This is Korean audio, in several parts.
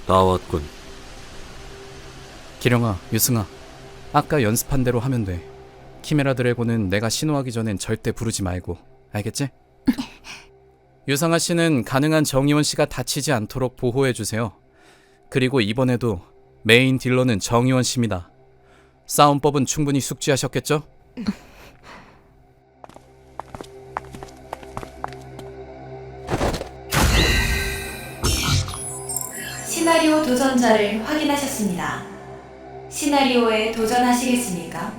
나왔군. 기령아, 유승아, 아까 연습한 대로 하면 돼. 키메라 드래곤은 내가 신호하기 전엔 절대 부르지 말고, 알겠지? 유상아 씨는 가능한 정의원 씨가 다치지 않도록 보호해주세요. 그리고 이번에도 메인 딜러는 정의원 씨입니다. 싸움법은 충분히 숙지하셨겠죠? 시나리오 도전자를 확인하셨습니다. 시나리오에 도전하시겠습니까?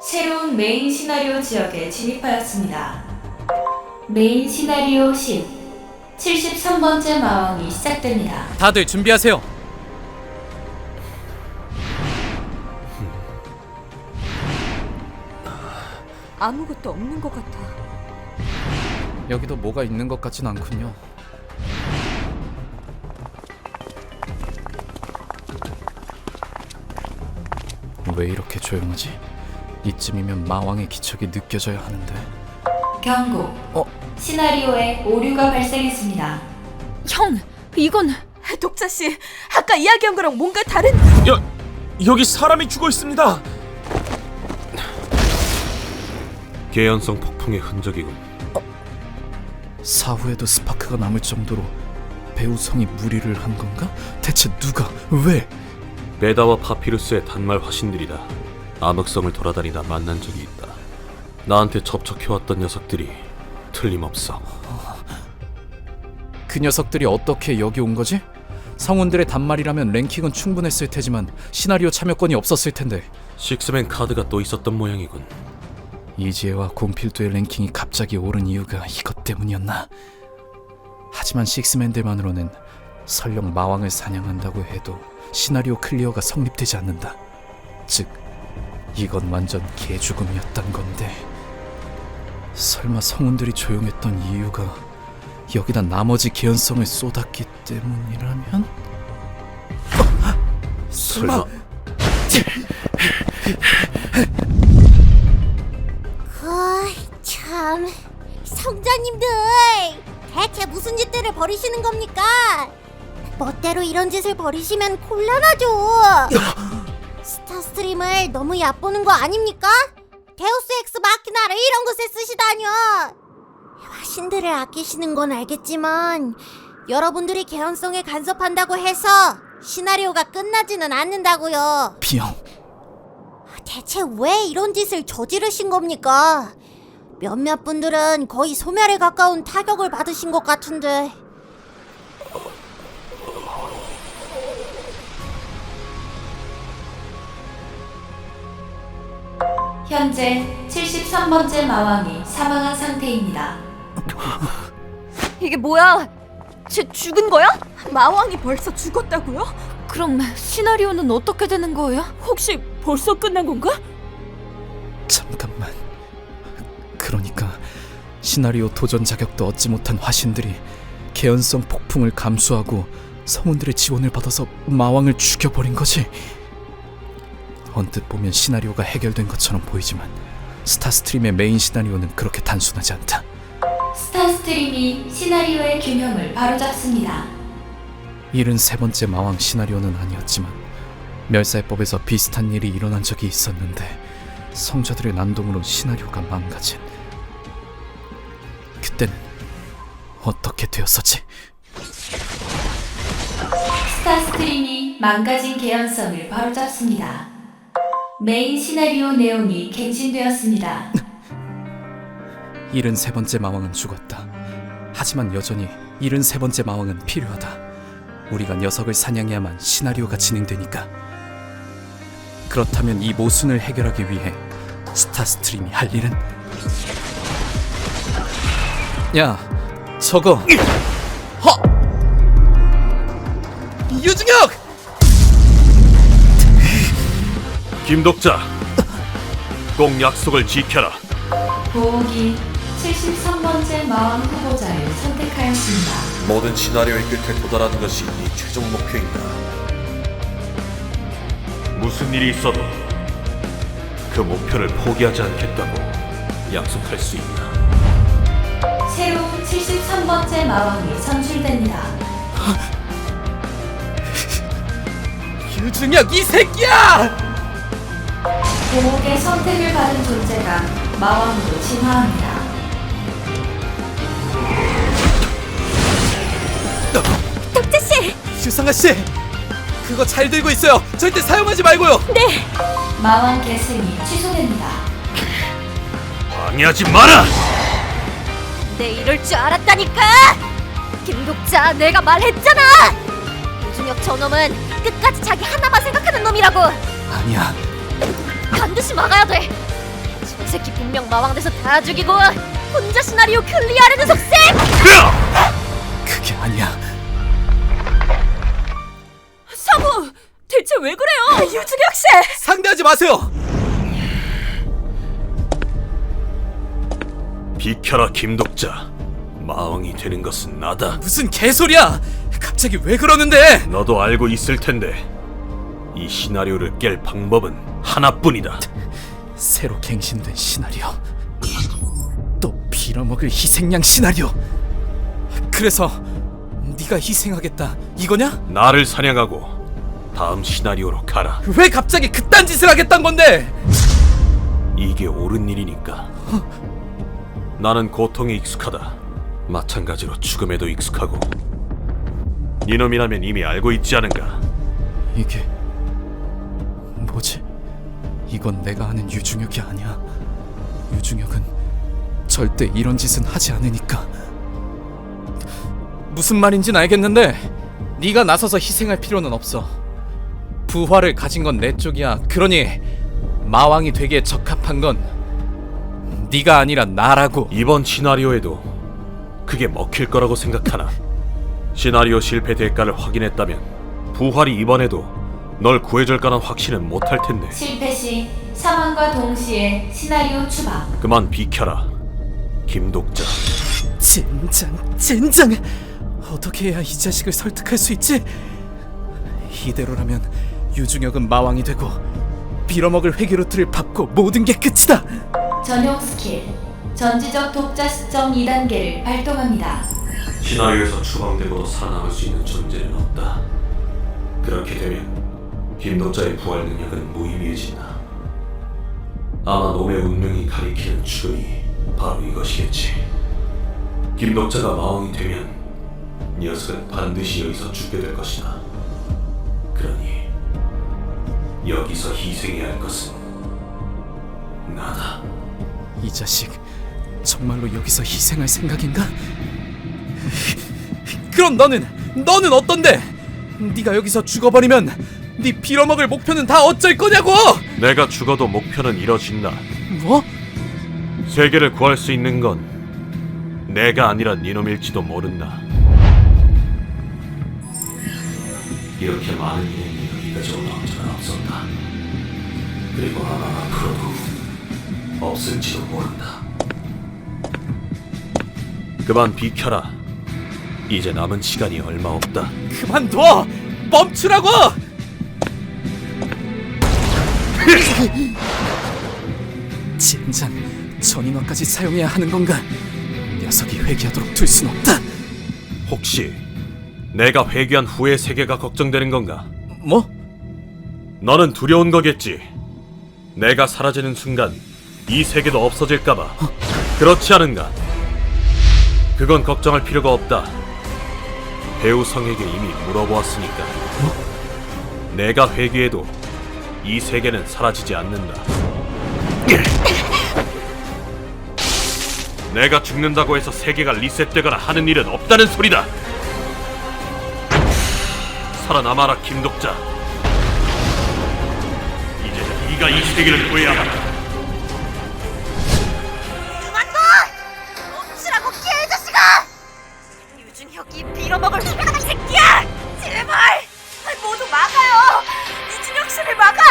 새로운 메인 시나리오 지역에 진입하였습니다. 메인 시나리오 10, 73번째 마왕이 시작됩니다. 다들 준비하세요. 아무것도 없는 것 같아. 여기도 뭐가 있는 것 같진 않군요. 왜 이렇게 조용하지? 이쯤이면 마왕의 기척이 느껴져야 하는데. 경고. 시나리오에 오류가 발생했습니다. 형, 이건 독자 씨, 아까 이야기한 거랑 뭔가 다른. 여기 사람이 죽어 있습니다. 계연성 폭풍의 흔적이군. 사후에도 스파크가 남을 정도로 배우성이 무리를 한 건가? 대체 누가? 왜? 베다와 파피루스의 단말 화신들이다. 암흑성을 돌아다니다 만난 적이 있다. 나한테 접촉해왔던 녀석들이 틀림없어. 그 녀석들이 어떻게 여기 온 거지? 성운들의 단말이라면 랭킹은 충분했을 테지만 시나리오 참여권이 없었을 텐데. 식스맨 카드가 또 있었던 모양이군. 이지혜와 곰필두의 랭킹이 갑자기 오른 이유가 이것 때문이었나? 하지만 식스맨들만으로는 설령 마왕을 사냥한다고 해도 시나리오 클리어가 성립되지 않는다. 즉, 이건 완전 개죽음이었단 건데, 설마 성운들이 조용했던 이유가 여기다 나머지 개연성을 쏟았기 때문이라면? 설마... 참, 성자님들 대체 무슨 짓들을 벌이시는 겁니까? 멋대로 이런 짓을 벌이시면 곤란하죠. 스타스트림을 너무 얕보는 거 아닙니까? 데우스 엑스 마키나를 이런 곳에 쓰시다뇨. 화신들을 아끼시는 건 알겠지만 여러분들이 개연성에 간섭한다고 해서 시나리오가 끝나지는 않는다고요. 비영, 대체 왜 이런 짓을 저지르신 겁니까? 몇몇 분들은 거의 소멸에 가까운 타격을 받으신 것 같은데. 현재 73번째 마왕이 사망한 상태입니다. 이게 뭐야? 쟤 죽은 거야? 마왕이 벌써 죽었다고요? 그럼 시나리오는 어떻게 되는 거예요? 혹시 벌써 끝난 건가? 잠깐만. 그러니까 시나리오 도전 자격도 얻지 못한 화신들이 개연성 폭풍을 감수하고 성운들의 지원을 받아서 마왕을 죽여버린 거지. 언뜻 보면 시나리오가 해결된 것처럼 보이지만 스타스트림의 메인 시나리오는 그렇게 단순하지 않다. 스타스트림이 시나리오의 균형을 바로잡습니다. 73번째 마왕 시나리오는 아니었지만 멸살법에서 비슷한 일이 일어난 적이 있었는데 성자들의 난동으로 시나리오가 망가진. 그때는 어떻게 되었었지? 스타스트림이 망가진 개연성을 바로잡습니다. 메인 시나리오 내용이 갱신되었습니다. 73번째 마왕은 죽었다. 하지만 여전히 73번째 마왕은 필요하다. 우리가 녀석을 사냥해야만 시나리오가 진행되니까. 그렇다면 이 모순을 해결하기 위해 스타스트림이 할 일은? 야, 저거! 허! 유중혁! 김독자, 꼭 약속을 지켜라. 보호기 73번째 마왕 후보자를 선택하였습니다. 모든 시나리오의 끝에 도달하는 것이 네 최종 목표인가? 무슨 일이 있어도 그 목표를 포기하지 않겠다고 약속할 수 있나? 새로운 73번째 마왕이 선출됩니다. 유중혁 이 새끼야! 보옥의 선택을 받은 존재가 마왕으로 진화합니다. 덕재씨! 유상아씨! 그거 잘 들고 있어요! 절대 사용하지 말고요! 마왕 계승이 취소됩니다. 방해하지 마라! 내 이럴 줄 알았다니까! 김독자, 내가 말했잖아! 유중혁 저놈은 끝까지 자기 하나만 생각하는 놈이라고! 아니야. 반드시 막아야 돼! 저 새끼 분명 마왕 돼서 다 죽이고 혼자 시나리오 클리어하려는 속셈! 그게 아니야. 사무! 대체 왜 그래요? 유중혁 씨! 상대하지 마세요! 비켜라 김독자. 마왕이 되는 것은 나다. 무슨 개소리야! 갑자기 왜 그러는데! 너도 알고 있을 텐데 이 시나리오를 깰 방법은 하나뿐이다. 새로 갱신된 시나리오. 또 빌어먹을 희생양 시나리오. 그래서 네가 희생하겠다 이거냐? 나를 사냥하고 다음 시나리오로 가라. 왜 갑자기 그딴 짓을 하겠단 건데! 이게 옳은 일이니까. 나는 고통에 익숙하다. 마찬가지로 죽음에도 익숙하고. 이놈이라면 이미 알고 있지 않은가? 이게 뭐지? 이건 내가 아는 유중혁이 아니야. 유중혁은 절대 이런 짓은 하지 않으니까. 무슨 말인진 알겠는데 네가 나서서 희생할 필요는 없어. 부활을 가진 건 내 쪽이야. 그러니 마왕이 되기에 적합한 건 네가 아니라 나라고. 이번 시나리오에도 그게 먹힐 거라고 생각하나? 시나리오 실패 대가를 확인했다면 부활이 이번에도 널 구해줄 거란 확신은 못할 텐데. 실패 시 사망과 동시에 시나리오 추방. 그만 비켜라 김독자. 젠장 어떻게 해야 이 자식을 설득할 수 있지? 이대로라면 유중혁은 마왕이 되고 빌어먹을 회계루트를 밟고 모든 게 끝이다. 전용 스킬 전지적 독자 시점 2단계를 발동합니다. 시나리오에서 추방되고도 살아남을 수 있는 존재는 없다. 그렇게 되면 김독자의 부활 능력은 무의미해진다. 아마 놈의 운명이 가리키는 죽음이 바로 이것이겠지. 김독자가 마왕이 되면 녀석은 반드시 여기서 죽게 될 것이다. 그러니 여기서 희생해야 할 것은 나다. 이 자식 정말로 여기서 희생할 생각인가? 그럼 너는 어떤데? 네가 여기서 죽어버리면 네 빌어먹을 목표는 다 어쩔 거냐고! 내가 죽어도 목표는 이뤄진다. 뭐? 세계를 구할 수 있는 건 내가 아니라 니놈일지도 모른다. 이렇게 많은 인연이 여기까지 올라온 적은 없었다. 그리고 아마 앞으로도 없을지도 모른다. 그만 비켜라. 이제 남은 시간이 얼마 없다. 그만둬! 멈추라고! 젠장, 전인화까지 사용해야 하는 건가? 녀석이 회귀하도록 둘 순 없다. 혹시 내가 회귀한 후의 세계가 걱정되는 건가? 뭐? 너는 두려운 거겠지. 내가 사라지는 순간 이 세계도 없어질까봐. 그렇지 않은가? 그건 걱정할 필요가 없다. 배우 성에게 이미 물어보았으니까. 내가 회귀해도 이 세계는 사라지지 않는다. 내가 죽는다고 해서 세계가 리셋되거나 하는 일은 없다는 소리다. 살아남아라 김독자. 이제 네가 이 세계를 구해야 한다. 멈추라고 개자식아! 유중혁이 빌어먹을 이 새끼야! 제발! 모두 막아요! 유중혁 씨를 막아!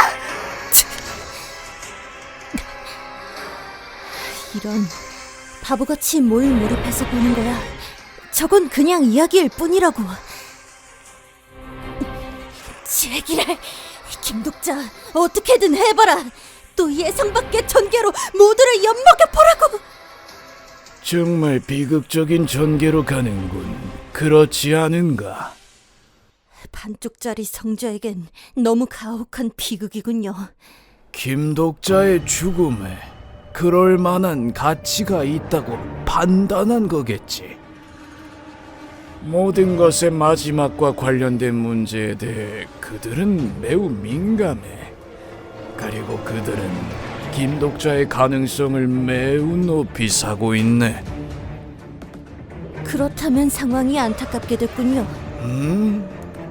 이런 바보같이 뭘 몰입해서 보는 거야. 저건 그냥 이야기일 뿐이라고. 제기를 김독자 어떻게든 해봐라. 또 예상 밖의 전개로 모두를 엿먹여보라고! 정말 비극적인 전개로 가는군. 그렇지 않은가? 반쪽짜리 성자에겐 너무 가혹한 비극이군요. 김독자의 죽음에 그럴 만한 가치가 있다고 판단한 거겠지. 모든 것의 마지막과 관련된 문제에 대해 그들은 매우 민감해. 그리고 그들은 김독자의 가능성을 매우 높이 사고 있네. 그렇다면 상황이 안타깝게 됐군요.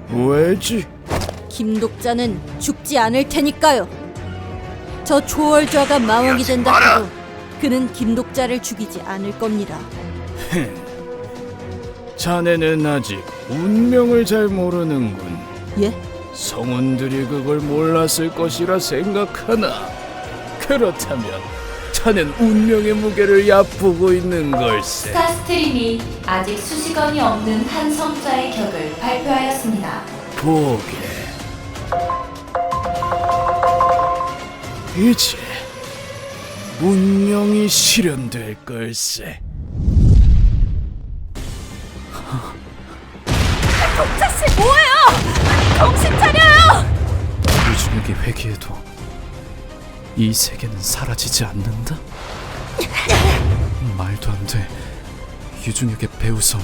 왜지? 김독자는 죽지 않을 테니까요. 저 조월좌가 마왕이 된다 해도 그는 김독자를 죽이지 않을 겁니다. 자네는 아직 운명을 잘 모르는군. 예? 성운들이 그걸 몰랐을 것이라 생각하나? 그렇다면 자넨 운명의 무게를 얕보고 있는 걸세. 스타스트림이 아직 수식어이 없는 한 성자의 격을 발표하였습니다. 보게. 이제 운명이 실현될 걸세. 자씨 뭐예요? 정신 차려요! 유중혁이 회귀해도 이 세계는 사라지지 않는다? 말도 안 돼. 유중혁의 배우성,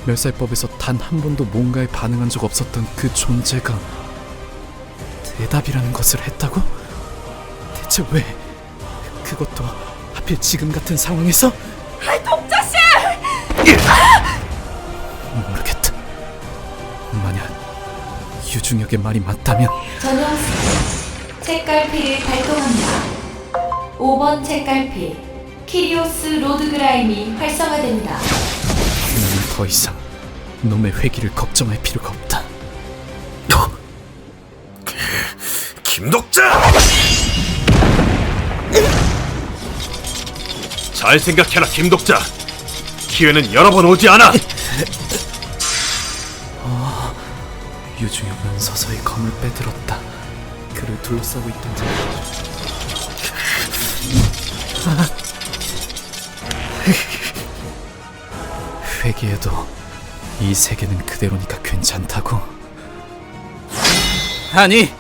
멸살법에서 단 한 번도 뭔가에 반응한 적 없었던 그 존재가 대답이라는 것을 했다고? 대체 왜? 그것도 하필 지금 같은 상황에서? 독자씨! 모르겠다. 만약 유중혁의 말이 맞다면 전용 책갈피를 발동합니다. 5번 책갈피 키리오스 로드그라임이 활성화됩니다. 나는 더 이상 놈의 회기를 걱정할 필요가 없다. 김독자! 잘 생각해라, 김독자. 기회는 여러 번 오지 않아. 유중혁은 서서히 검을 빼들었다. 그를 둘러싸고 있던 자. 회귀해도 이 세계는 그대로니까 괜찮다고? 아니,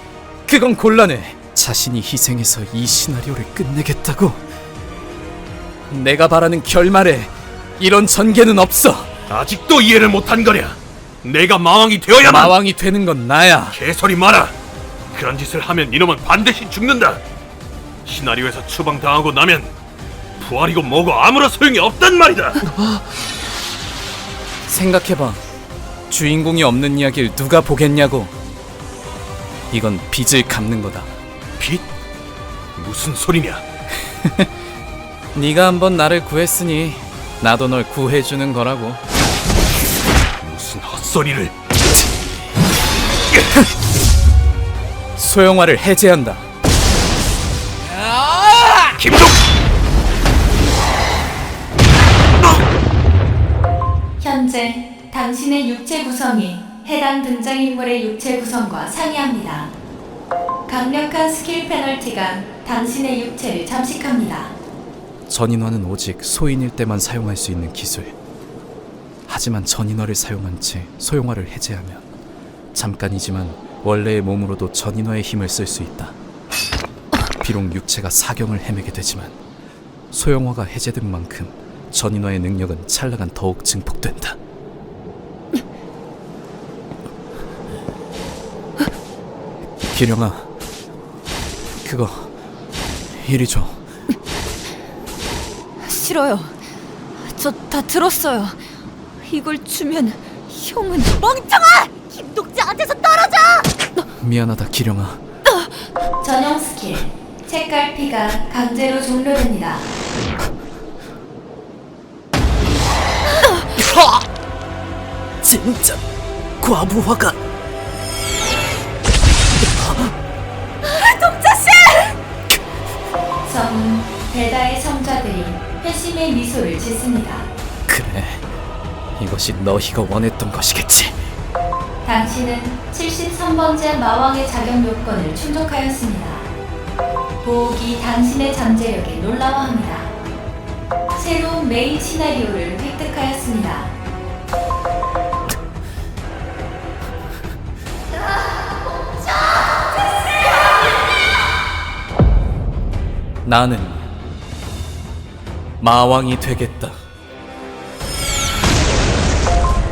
그건 곤란해. 자신이 희생해서 이 시나리오를 끝내겠다고? 내가 바라는 결말에 이런 전개는 없어. 아직도 이해를 못한 거냐? 내가 마왕이 되어야만. 마왕이 되는 건 나야. 개소리 마라. 그런 짓을 하면 이놈은 반드시 죽는다. 시나리오에서 추방당하고 나면 부활이고 뭐고 아무런 소용이 없단 말이다. 생각해봐. 주인공이 없는 이야기를 누가 보겠냐고. 이건 빚을 갚는 거다. 빚? 무슨 소리냐? 네가 한번 나를 구했으니 나도 널 구해주는 거라고. 무슨 헛소리를. 소영화를 해제한다. 김독! 현재 당신의 육체 구성이 해당 등장인물의 육체 구성과 상이합니다. 강력한 스킬 페널티가 당신의 육체를 잠식합니다. 전인화는 오직 소인일 때만 사용할 수 있는 기술. 하지만 전인화를 사용한 채 소영화를 해제하면 잠깐이지만 원래의 몸으로도 전인화의 힘을 쓸 수 있다. 비록 육체가 사경을 헤매게 되지만 소영화가 해제된 만큼 전인화의 능력은 찰나간 더욱 증폭된다. 기령아, 그거 이리 줘. 싫어요. 저 다 들었어요. 이걸 주면 형은 멍청아! 김독자한테서 떨어져! 미안하다, 기령아. 전용 스킬 책갈피가 강제로 종료됩니다. 진짜 과부하가. 성은 베다의 성자들이 회심의 미소를 짓습니다. 그래, 이것이 너희가 원했던 것이겠지. 당신은 73번째 마왕의 자격 요건을 충족하였습니다. 보옥이 당신의 잠재력에 놀라워합니다. 새로운 메인 시나리오를 획득하였습니다. 나는 마왕이 되겠다.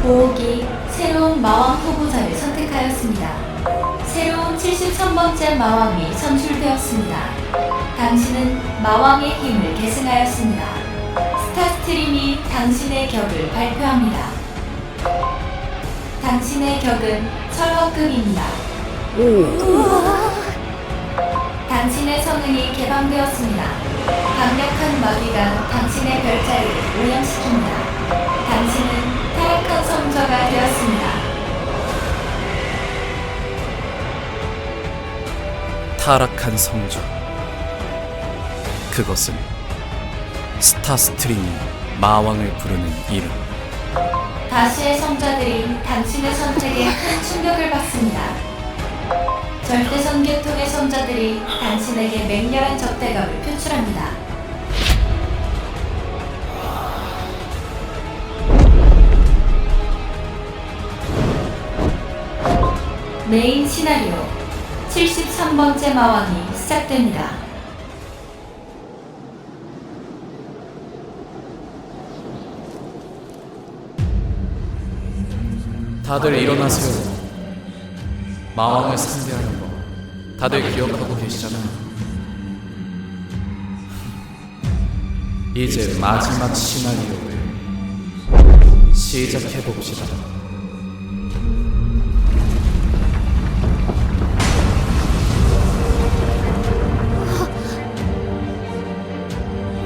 보옥이 새로운 마왕 후보자를 선택하였습니다. 새로운 73번째 마왕이 선출되었습니다. 당신은 마왕의 힘을 계승하였습니다. 스타스트림이 당신의 격을 발표합니다. 당신의 격은 철화급입니다. 당신의 성능이 개방되었습니다. 강력한 마귀가 당신의 별자리를 오염시킵니다. 당신은 타락한 성자가 되었습니다. 타락한 성조. 그것은 스타스트림이 마왕을 부르는 이름. 다시의 성자들이 당신의 선택에 큰 충격을 받습니다. 절대선 계통의 성자들이 당신에게 맹렬한 적대감을 표출합니다. 메인 시나리오 73번째 마왕이 시작됩니다. 다들 일어나세요. 마왕을 상대하는 거 다들 기억하고 계시잖아요. 이제 마지막 시나리오를 시작해봅시다.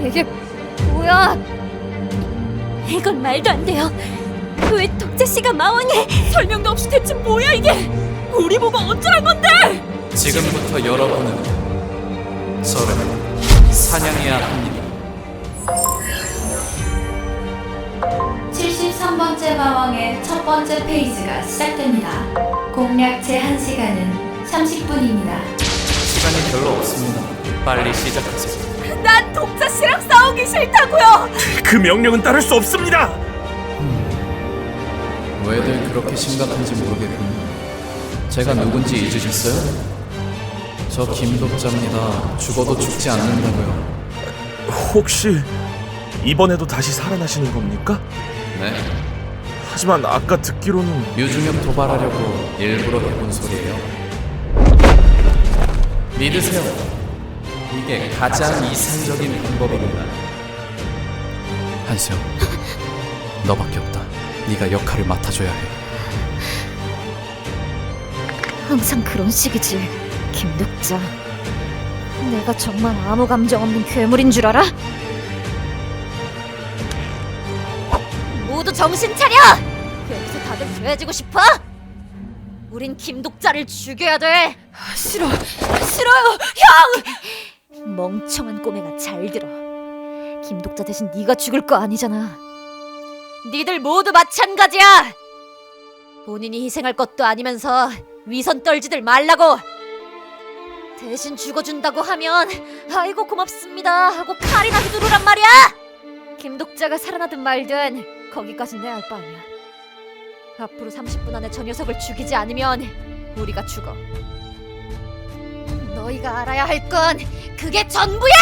이게 뭐야? 이건 말도 안 돼요. 왜 독재 씨가 마왕이? 설명도 없이 대체 뭐야 이게? 우리 보고 어쩌란 건데? 지금부터 여러분은 저를 사냥해야 합니다. 73번째 마왕의 첫 번째 페이지가 시작됩니다. 공략 제한 시간은 30분입니다. 시간이 별로 없습니다. 빨리 시작하세요. 난 독자 씨랑 싸우기 싫다고요. 그 명령은 따를 수 없습니다. 왜들 그렇게 심각한지 모르겠군요. 제가 누군지 잊으셨어요? 저 김독자입니다. 죽어도 죽지 않는다고요. 혹시 이번에도 다시 살아나시는 겁니까? 네, 하지만 아까 듣기로는 유중엽 도발하려고 일부러 해본 소리예요. 믿으세요. 이게 가장 이상적인 방법입니다. 한수영, 너밖에 없다. 네가 역할을 맡아줘야 해. 항상 그런 식이지, 김독자. 내가 정말 아무 감정 없는 괴물인 줄 알아? 모두 정신 차려! 여기서 다들 돼지고 싶어? 우린 김독자를 죽여야 돼. 싫어요, 형! 멍청한 꼬맹아, 잘 들어. 김독자 대신 네가 죽을 거 아니잖아. 니들 모두 마찬가지야. 본인이 희생할 것도 아니면서 위선 떨지들 말라고. 대신 죽어준다고 하면 아이고 고맙습니다 하고 칼이나 휘두르란 말이야. 김독자가 살아나든 말든 거기까진 내 알 바 아니야. 앞으로 30분 안에 저 녀석을 죽이지 않으면 우리가 죽어. 너희가 알아야 할 건 그게 전부야!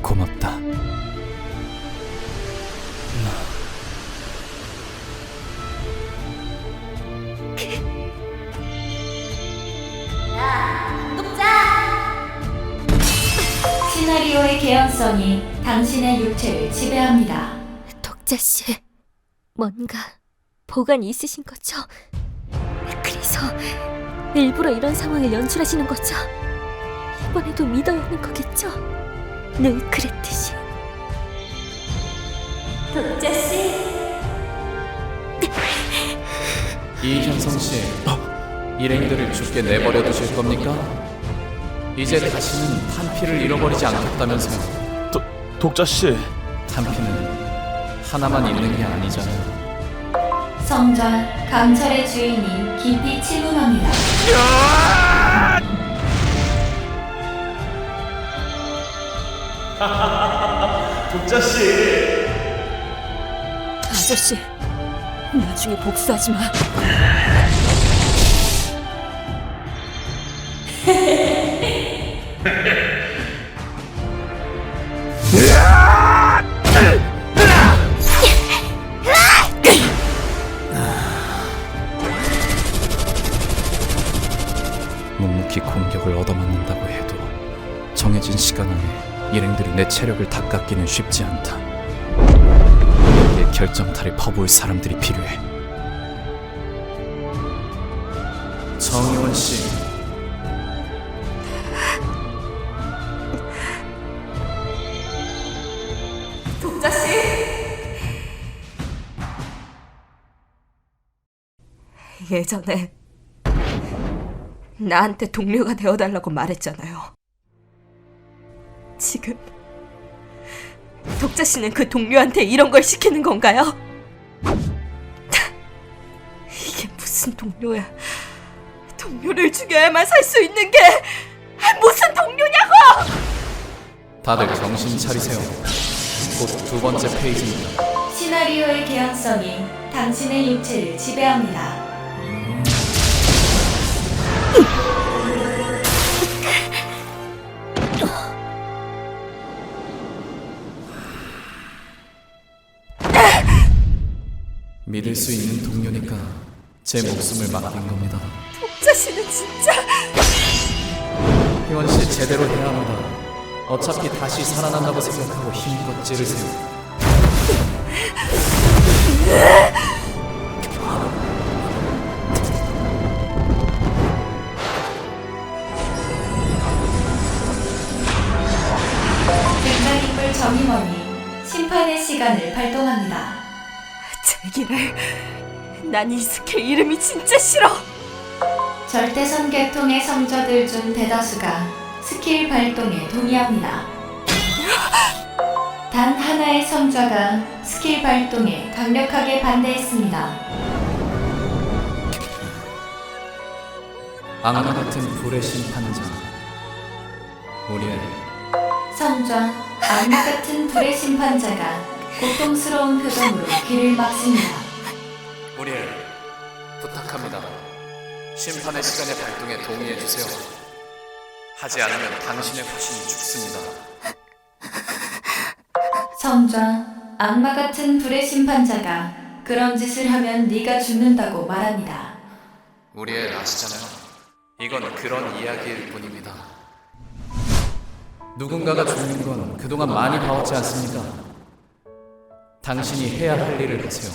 고맙다. 시나리오의 개연성이 당신의 육체를 지배합니다. 독자씨, 뭔가 보관이 있으신 거죠? 그래서 일부러 이런 상황을 연출하시는 거죠? 이번에도 믿어야 하는 거겠죠? 늘 그랬듯이. 독자씨, 이현성 씨, 일행들을 죽게 내버려 두실 겁니까? 이제 다시는 탄피를 잃어버리지 않겠다면서요. 독자 씨, 탄피는 하나만 있는 게 아니잖아요. 성전 강철의 주인이 깊이 침묵합니다. 야! 독자씨! 아저씨, 나중에 복수하지 마. 묵묵히 공격을 얻어맞는다고 해도 정해진 시간 안에 일행들이 내 체력을 다 깎기는 쉽지 않다. 내 결정타를 퍼부을 사람들이 필요해. 정의원 씨, 예전에 나한테 동료가 되어달라고 말했잖아요. 지금 독자 씨는 그 동료한테 이런 걸 시키는 건가요? 이게 무슨 동료야? 동료를 죽여야만 살 수 있는 게 무슨 동료냐고! 다들 정신 차리세요. 곧 두 번째 페이지입니다. 시나리오의 개연성이 당신의 육체를 지배합니다. 믿을 수 있는 동료니까 제 목숨을 맡긴 겁니다. 독자 씨는 진짜... 희원 씨 제대로 해야 합니다. 어차피 다시 살아난다고 생각하고 힘껏 찌르세요. 등장인물 정의원이 심판의 시간을 발동합니다. 제기를... 난 이 스킬 이름이 진짜 싫어! 절대선 계통의 성저들 중 대다수가 스킬 발동에 동의합니다. 단 하나의 성저가 스킬 발동에 강력하게 반대했습니다. 악마 같은 불의 심판자 우리의 성저, 악마 같은 불의 심판자가 고통스러운 표정으로 귀를 막습니다. 우리를 부탁합니다. 심판의 시간의 발동에 동의해 주세요. 하지 않으면 당신의 화신이 죽습니다. 성저, 악마 같은 불의 심판자가 그런 짓을 하면 네가 죽는다고 말합니다. 우리의 아시잖아요. 이건 그런 이야기일 뿐입니다. 누군가가 죽는 건 그동안 많이 봐왔지 않습니까? 당신이 해야 할 일을 하세요.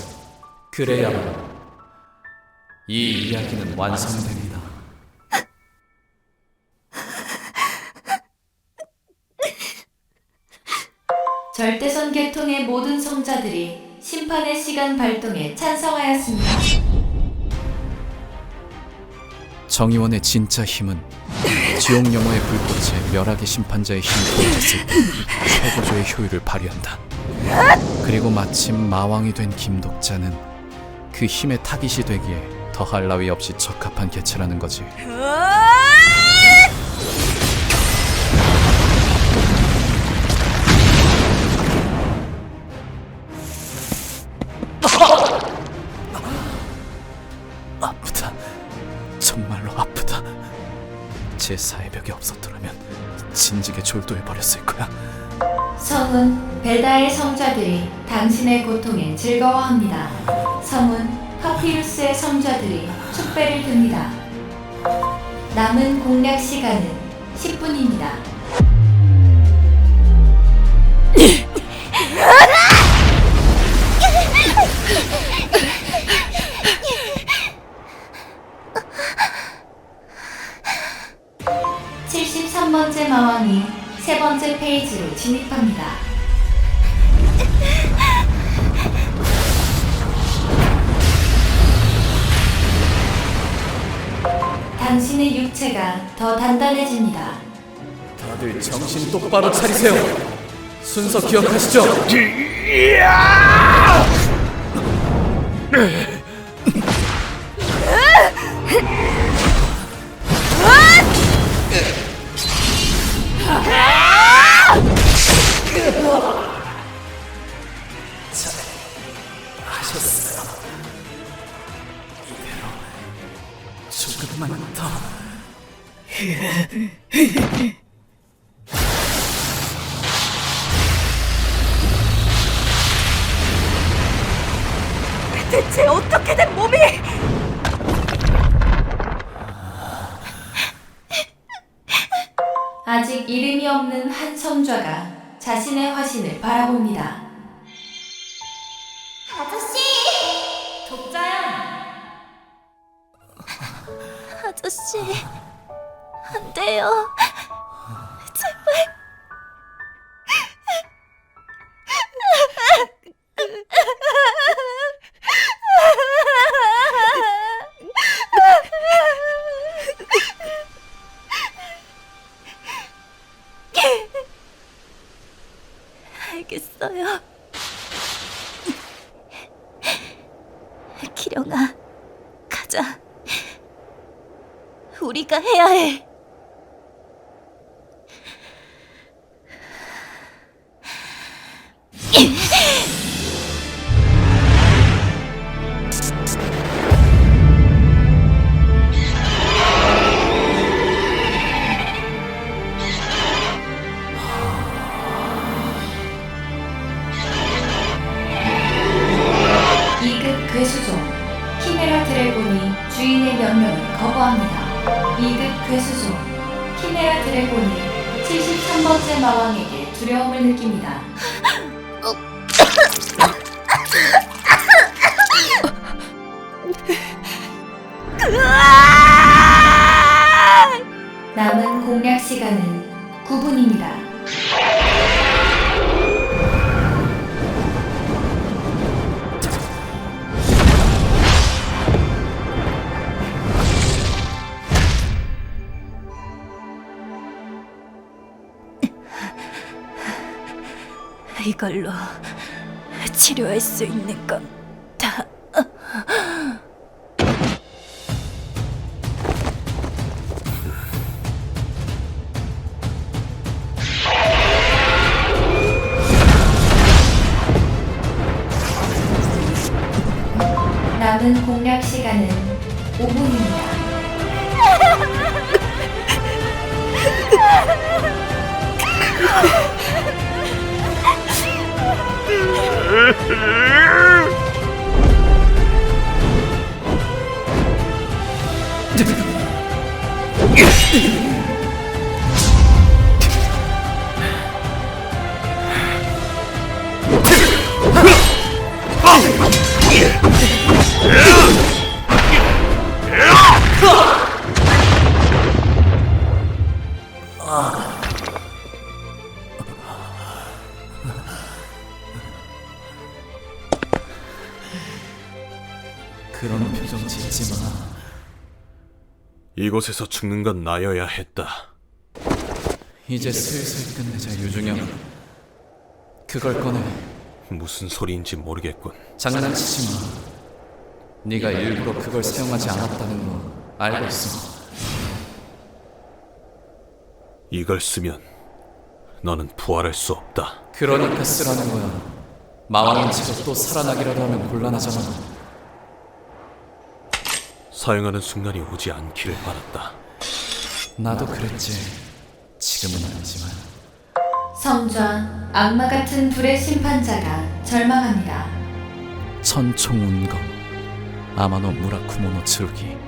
그래야만 이 이야기는 완성됩니다. 절대선 계통의 모든 성자들이 심판의 시간 발동에 찬성하였습니다. 정의원의 진짜 힘은 지옥 영화의 불꽃에 멸하게 심판자의 힘이 도입됐을 때 최고조의 효율을 발휘한다. 그리고 마침 마왕이 된 김독자는 그 힘의 타깃이 되기에 더할 나위 없이 적합한 개체라는 거지. 아프다. 정말로 아프다. 제 사회벽이 없었더라면 진지게 졸도해버렸을 거야. 성은 벨다의 성자들이 당신의 고통에 즐거워합니다. 성은 파피루스의 성자들이 축배를 듭니다. 남은 공략 시간은 10분입니다. (73번째) 마왕이 세 번째 페이지로 진입합니다. 당신의 육체가 더 단단해집니다. 다들 정신 똑바로 차리세요. 순서 기억하시죠? 하셨어요. 이대로 조금만 더. 대체 어떻게 된 몸이? 아직 이름이 없는 한 성좌가 자신의 화신을 바라봅니다. 아저씨! 독자야! 아저씨, 안 돼요. 제발. 알겠어요. 기령아, 가자. 우리가 해야 해. 괴수종 키메라 드래곤이 주인의 명령을 거부합니다. 2급 괴수종 키메라 드래곤이 73번째 마왕에게 두려움을 느낍니다. 남은 공략 시간은 9분입니다. 이걸로 치료할 수 있는 건 다. 남은 공략 시간은 5분입니다. 그런 표정 짓지 마. 이곳에서 죽는 건 나여야 했다. 이제 슬슬 끝내자, 유중영. 그걸 꺼내. 무슨 소리인지 모르겠군. 장난치지 마. 네가 일부러 그걸 사용하지 않았다는 거 알고 있어. 이걸 쓰면 너는 부활할 수 없다. 그러니까 쓰라는 거야. 마왕인 채로 또 살아나기라도 하면 곤란하잖아. 사용하는 순간이 오지 않기를 바랐다. 나도 그랬지. 지금은 아니지만. 성좌, 악마 같은 불의 심판자가 절망합니다. 천총운검 아마노 무라쿠모노 츠루기.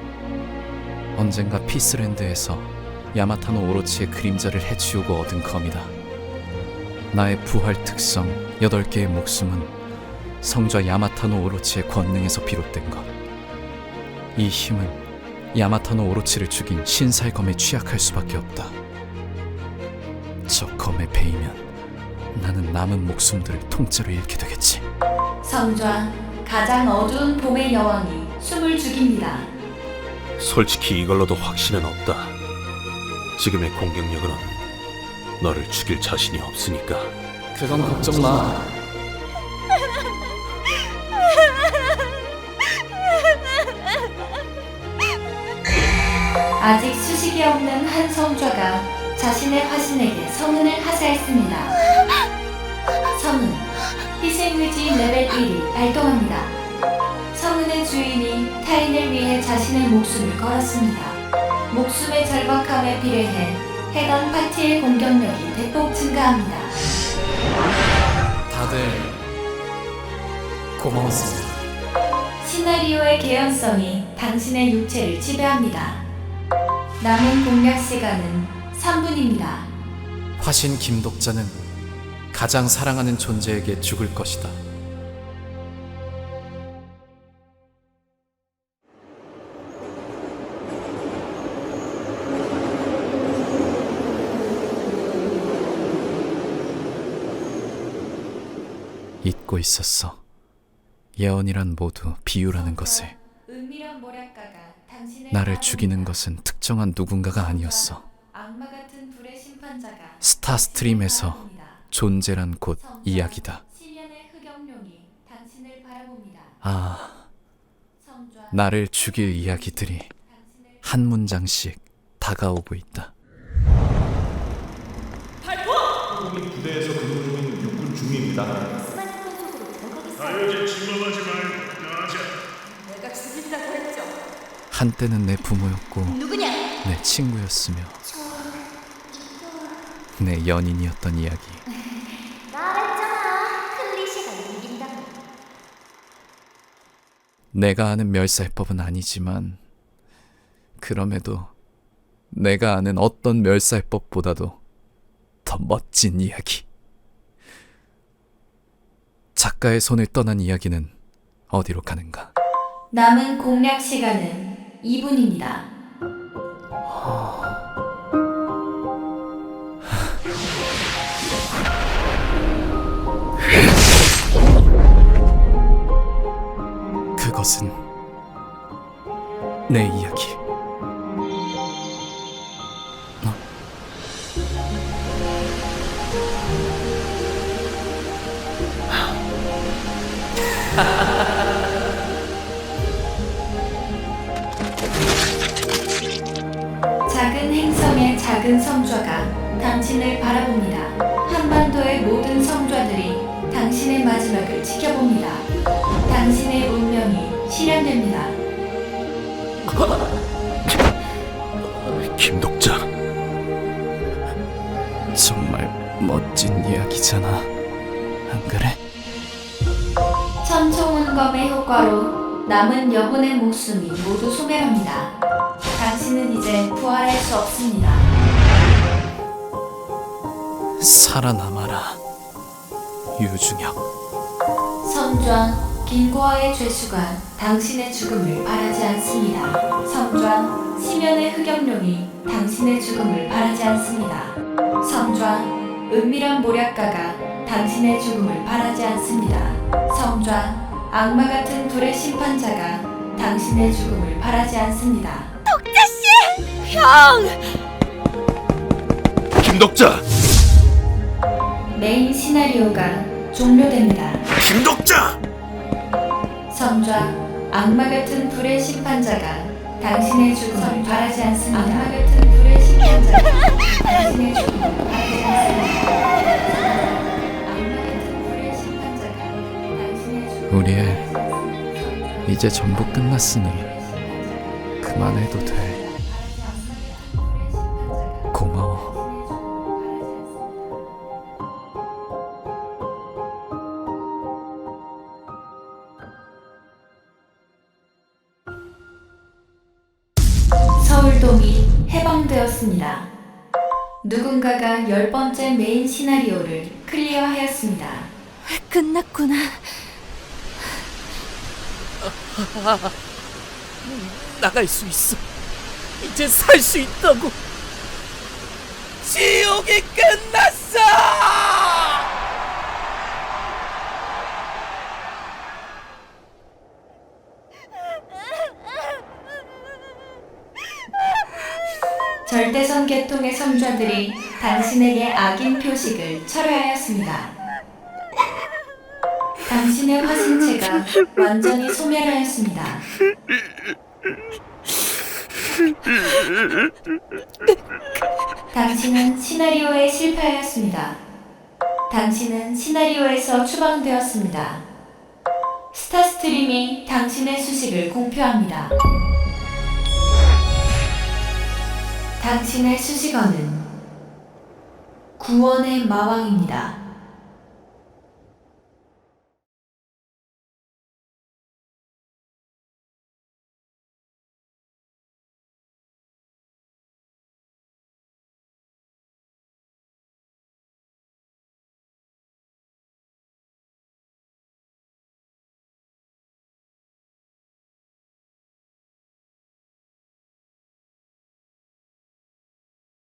언젠가 피스랜드에서 야마타노 오로치의 그림자를 해치우고 얻은 검이다. 나의 부활 특성 8개의 목숨은 성좌 야마타노 오로치의 권능에서 비롯된 것. 이 힘은 야마타노 오로치를 죽인 신사의 검에 취약할 수밖에 없다. 저 검에 베이면 나는 남은 목숨들을 통째로 잃게 되겠지. 성좌, 가장 어두운 봄의 여왕이 숨을 죽입니다. 솔직히 이걸로도 확신은 없다. 지금의 공격력으로는 너를 죽일 자신이 없으니까. 그건 걱정 마. 아직 수식이 없는 한 성좌가 자신의 화신에게 성은을 하사했습니다. 성은 희생의지 레벨 1이 발동합니다. 성은의 주인이 타인을 위해 자신의 목숨을 걸었습니다. 목숨의 절박함에 비례해 해당 파티의 공격력이 대폭 증가합니다. 다들 고마웠습니다. 시나리오의 개연성이 당신의 육체를 지배합니다. 남은 공략 시간은 3분입니다. 화신 김독자는 가장 사랑하는 존재에게 죽을 것이다. 잊고 있었어. 예언이란 모두 비유라는 것을. 은밀한 모략가가 당신을 나를 바라봅니다. 죽이는 것은 특정한 누군가가 아니었어. 악마 같은 불의 심판자가 스타스트림에서 당신을 바라봅니다. 존재란 곧 성자, 이야기다. 시련의 흑염룡이 당신을 바라봅니다. 아, 성좌, 나를 죽일 이야기들이 당신을 한 문장씩 다가오고 있다. 부대에서 근무 중인 육군 중위입니다. 자유지 침범하지 말고 나가자. 내가 죽인다고 했죠. 한때는 내 부모였고 누구냐? 내 친구였으며 내 연인이었던 이야기. 말했잖아. 클리셰가 이긴다고. 내가 아는 멸살법은 아니지만 그럼에도 내가 아는 어떤 멸살법보다도 더 멋진 이야기. 작가의 손을 떠난 이야기는 어디로 가는가? 남은 공략 시간은 2분입니다. 그것은 내 이야기. 작은 행성의 작은 성좌가 당신을 바라봅니다. 한반도의 모든 성좌들이 당신의 마지막을 지켜봅니다. 당신의 운명이 실현됩니다. 김독자, 정말 멋진 이야기잖아. 안 그래? 천총운검의 효과로 남은 여분의 목숨이 모두 소멸합니다. 당신은 이제 부활할 수 없습니다. 살아남아라, 유중혁. 성좌, 긴고아의 죄수가 당신의 죽음을 바라지 않습니다. 성좌, 시면의 흑염룡이 당신의 죽음을 바라지 않습니다. 성좌, 은밀한 모략가가 당신의 죽음을 바라지 않습니다. 성좌, 악마 같은 불의 심판자가 당신의 죽음을 바라지 않습니다. 형! 김독자, 메인 시나리오가 종료됩니다. 김독자. 성좌, 악마 같은 불의 심판자가 당신의 죽음을 바라지 않습니다. 악마 같은 불의 심판자가 당신의 죽음을 바라지 않습니다. 악마 같은 불의 심판자가 당신의 죽음을 우리의 바라지 않습니다. 이제 전부 끝났으니 그만해도 돼. 고마워. 서울돔이 해방되었습니다. 누군가가 10번째 메인 시나리오를 클리어하였습니다. 끝났구나. 나갈 수 있어. 이제 살 수 있다고. 지옥이 끝났어. 절대선 계통의 성좌들이 당신에게 악인 표식을 철회하였습니다. 당신의 화신체가 완전히 소멸하였습니다. 당신은 시나리오에 실패하였습니다. 당신은 시나리오에서 추방되었습니다. 스타스트림이 당신의 수식을 공표합니다. 당신의 수식어는 구원의 마왕입니다.